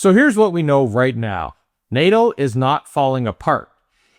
So here's what we know right now. NATO is not falling apart.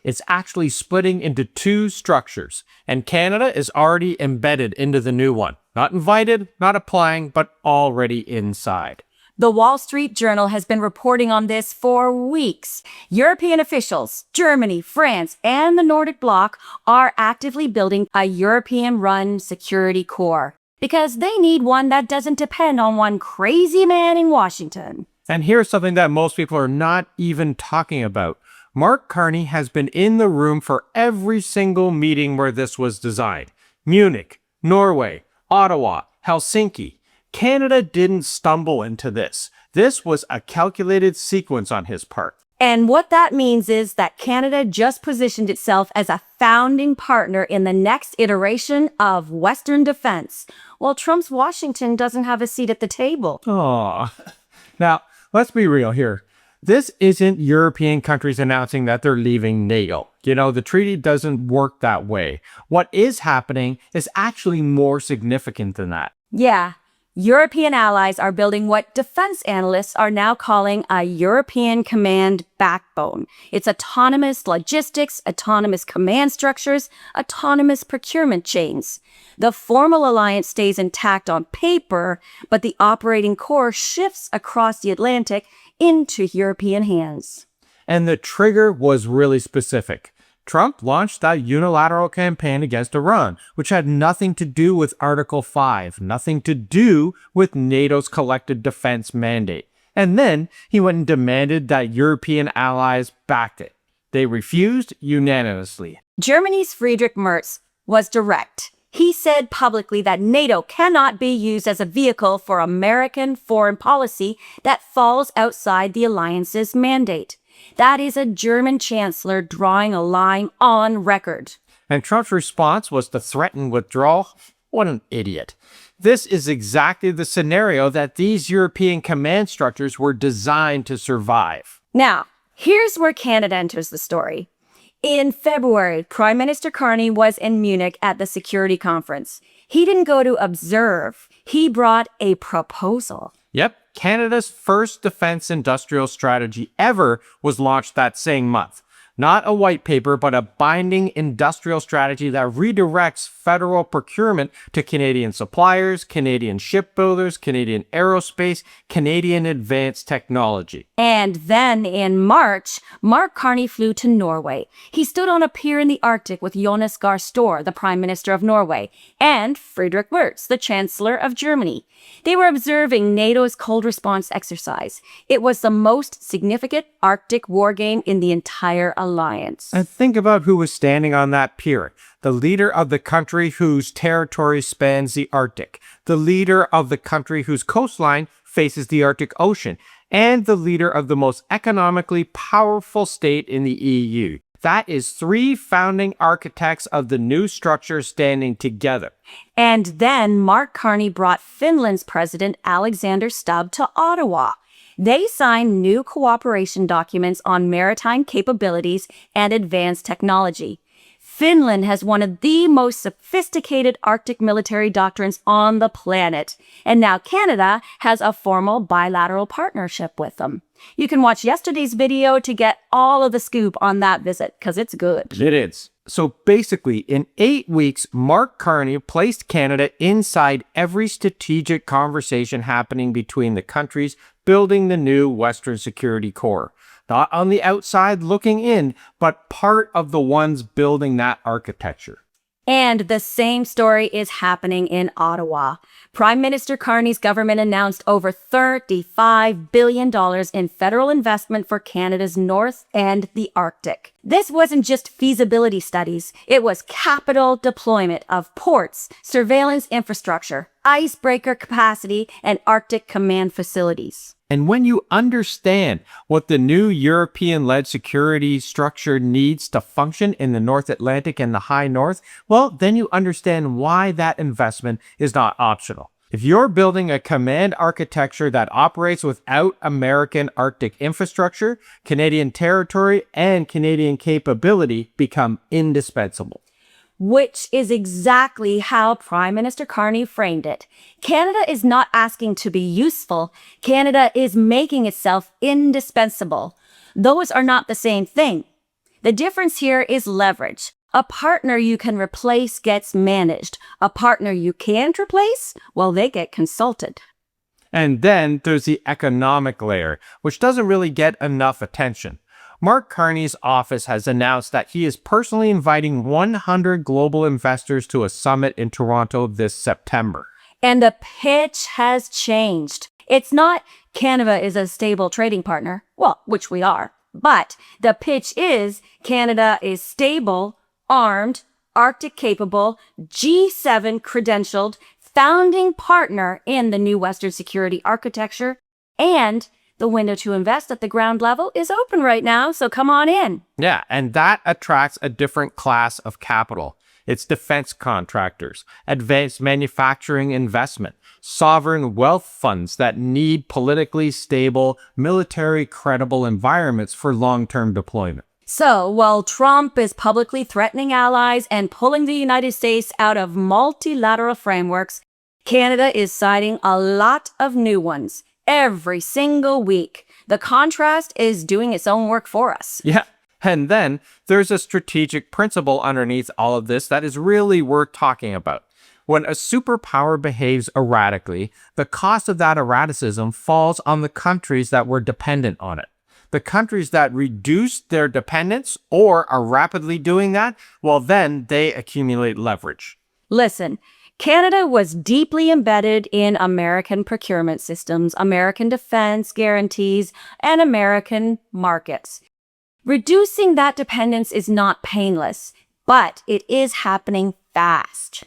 It's actually splitting into two structures, and Canada is already embedded into the new one. Not invited, not applying, but already inside. The Wall Street Journal has been reporting on this for weeks. European officials, Germany, France, and the Nordic bloc are actively building a European-run security core because they need one that doesn't depend on one crazy man in Washington. And here's something that most people are not even talking about. Mark Carney has been in the room for every single meeting where this was designed. Munich, Norway, Ottawa, Helsinki. Canada didn't stumble into this. This was a calculated sequence on his part. And what that means is that Canada just positioned itself as a founding partner in the next iteration of Western defense, while Trump's Washington doesn't have a seat at the table. Aww. Now, let's be real here. This isn't European countries announcing that they're leaving NATO. You know, the treaty doesn't work that way. What is happening is actually more significant than that. Yeah. European allies are building what defense analysts are now calling a European command backbone. It's autonomous logistics, autonomous command structures, autonomous procurement chains. The formal alliance stays intact on paper, but the operating core shifts across the Atlantic into European hands. And the trigger was really specific. Trump launched that unilateral campaign against Iran, which had nothing to do with Article 5, nothing to do with NATO's collective defense mandate. And then he went and demanded that European allies backed it. They refused unanimously. Germany's Friedrich Merz was direct. He said publicly that NATO cannot be used as a vehicle for American foreign policy that falls outside the alliance's mandate. That is a German chancellor drawing a line on record. And Trump's response was to threaten withdrawal? What an idiot. This is exactly the scenario that these European command structures were designed to survive. Now, here's where Canada enters the story. In February, Prime Minister Carney was in Munich at the security conference. He didn't go to observe. He brought a proposal. Yep, Canada's first defense industrial strategy ever was launched that same month. Not a white paper, but a binding industrial strategy that redirects federal procurement to Canadian suppliers, Canadian shipbuilders, Canadian aerospace, Canadian advanced technology. And then in March, Mark Carney flew to Norway. He stood on a pier in the Arctic with Jonas Gahr Store, the Prime Minister of Norway, and Friedrich Merz, the Chancellor of Germany. They were observing NATO's cold response exercise. It was the most significant Arctic war game in the entire alliance. And think about who was standing on that pier. The leader of the country whose territory spans the Arctic, the leader of the country whose coastline faces the Arctic Ocean, and the leader of the most economically powerful state in the EU. That is three founding architects of the new structure standing together. And then Mark Carney brought Finland's President Alexander Stubb to Ottawa. They signed new cooperation documents on maritime capabilities and advanced technology. Finland has one of the most sophisticated Arctic military doctrines on the planet, and now Canada has a formal bilateral partnership with them. You can watch yesterday's video to get all of the scoop on that visit, because it's good. It is. So basically, in 8 weeks, Mark Carney placed Canada inside every strategic conversation happening between the countries building the new Western security core. Not on the outside looking in, but part of the ones building that architecture. And the same story is happening in Ottawa. Prime Minister Carney's government announced over $35 billion in federal investment for Canada's North and the Arctic. This wasn't just feasibility studies. It was capital deployment of ports, surveillance infrastructure, icebreaker capacity, and Arctic command facilities. And when you understand what the new European-led security structure needs to function in the North Atlantic and the High North, well, then you understand why that investment is not optional. If you're building a command architecture that operates without American Arctic infrastructure, Canadian territory and Canadian capability become indispensable. which is exactly how Prime Minister Carney framed it. Canada is not asking to be useful. Canada is making itself indispensable. Those are not the same thing. The difference here is leverage. A partner you can replace gets managed. A partner you can't replace, well, they get consulted. And then there's the economic layer, which doesn't really get enough attention. Mark Carney's office has announced that he is personally inviting 100 global investors to a summit in Toronto this September. And the pitch has changed. It's not Canada is a stable trading partner, well, which we are, but the pitch is Canada is stable, armed, Arctic capable, G7 credentialed, founding partner in the new Western security architecture, and the window to invest at the ground level is open right now, so come on in. Yeah, and that attracts a different class of capital. It's defense contractors, advanced manufacturing investment, sovereign wealth funds that need politically stable, military credible environments for long-term deployment. So, while Trump is publicly threatening allies and pulling the United States out of multilateral frameworks, Canada is signing a lot of new ones every single week. The contrast is doing its own work for us. Yeah, and then there's a strategic principle underneath all of this that is really worth talking about. When a superpower behaves erratically, the cost of that erraticism falls on the countries that were dependent on it. The countries that reduce their dependence or are rapidly doing that, well, then they accumulate leverage. Listen, Canada was deeply embedded in American procurement systems, American defense guarantees, and American markets. Reducing that dependence is not painless, but it is happening fast.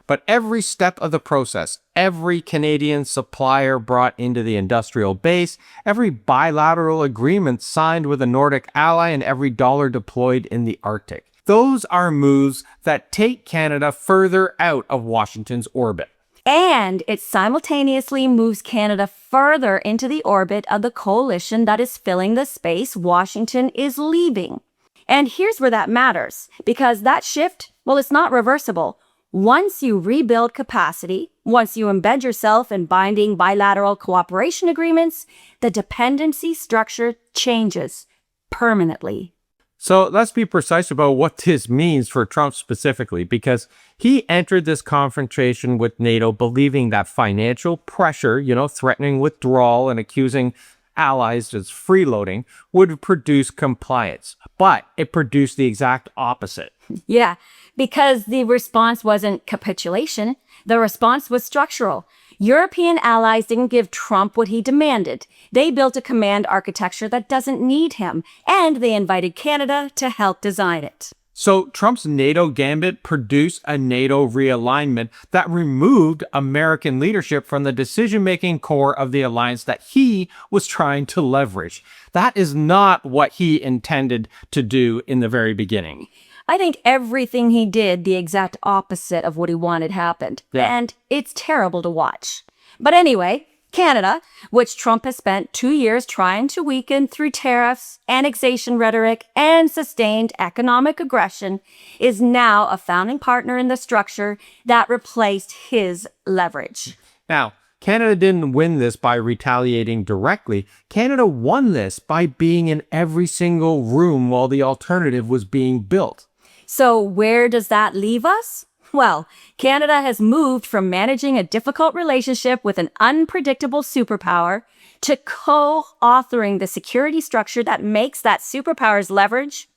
But every step of the process, every Canadian supplier brought into the industrial base, every bilateral agreement signed with a Nordic ally, and every dollar deployed in the Arctic, those are moves that take Canada further out of Washington's orbit. And it simultaneously moves Canada further into the orbit of the coalition that is filling the space Washington is leaving. And here's where that matters, because that shift, well, it's not reversible. Once you rebuild capacity, once you embed yourself in binding bilateral cooperation agreements, the dependency structure changes permanently. So let's be precise about what this means for Trump specifically, because he entered this confrontation with NATO believing that financial pressure, threatening withdrawal and accusing allies as freeloading, would produce compliance. But it produced the exact opposite. Yeah, because the response wasn't capitulation. The response was structural. European allies didn't give Trump what he demanded. They built a command architecture that doesn't need him, and they invited Canada to help design it. So Trump's NATO gambit produced a NATO realignment that removed American leadership from the decision-making core of the alliance that he was trying to leverage. That is not what he intended to do in the very beginning. I think everything he did, the exact opposite of what he wanted, happened. Yeah. And it's terrible to watch. But anyway, Canada, which Trump has spent 2 years trying to weaken through tariffs, annexation rhetoric, and sustained economic aggression, is now a founding partner in the structure that replaced his leverage. Now, Canada didn't win this by retaliating directly. Canada won this by being in every single room while the alternative was being built. So where does that leave us? Well, Canada has moved from managing a difficult relationship with an unpredictable superpower to co-authoring the security structure that makes that superpower's leverage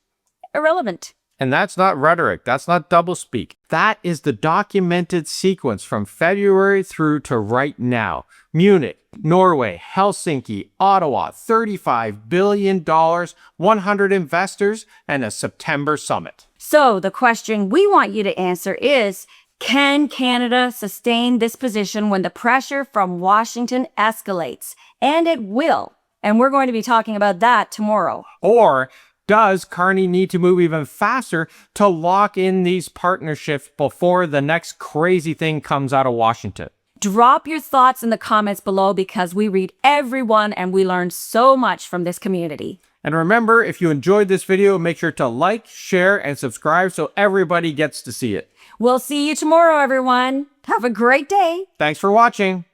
irrelevant. And that's not rhetoric. That's not doublespeak. That is the documented sequence from February through to right now. Munich, Norway, Helsinki, Ottawa, $35 billion, 100 investors, and a September summit. So the question we want you to answer is, can Canada sustain this position when the pressure from Washington escalates? And it will. And we're going to be talking about that tomorrow. Or does Carney need to move even faster to lock in these partnerships before the next crazy thing comes out of Washington? Drop your thoughts in the comments below because we read everyone and we learn so much from this community. And remember, if you enjoyed this video, make sure to like, share, and subscribe so everybody gets to see it. We'll see you tomorrow, everyone. Have a great day. Thanks for watching.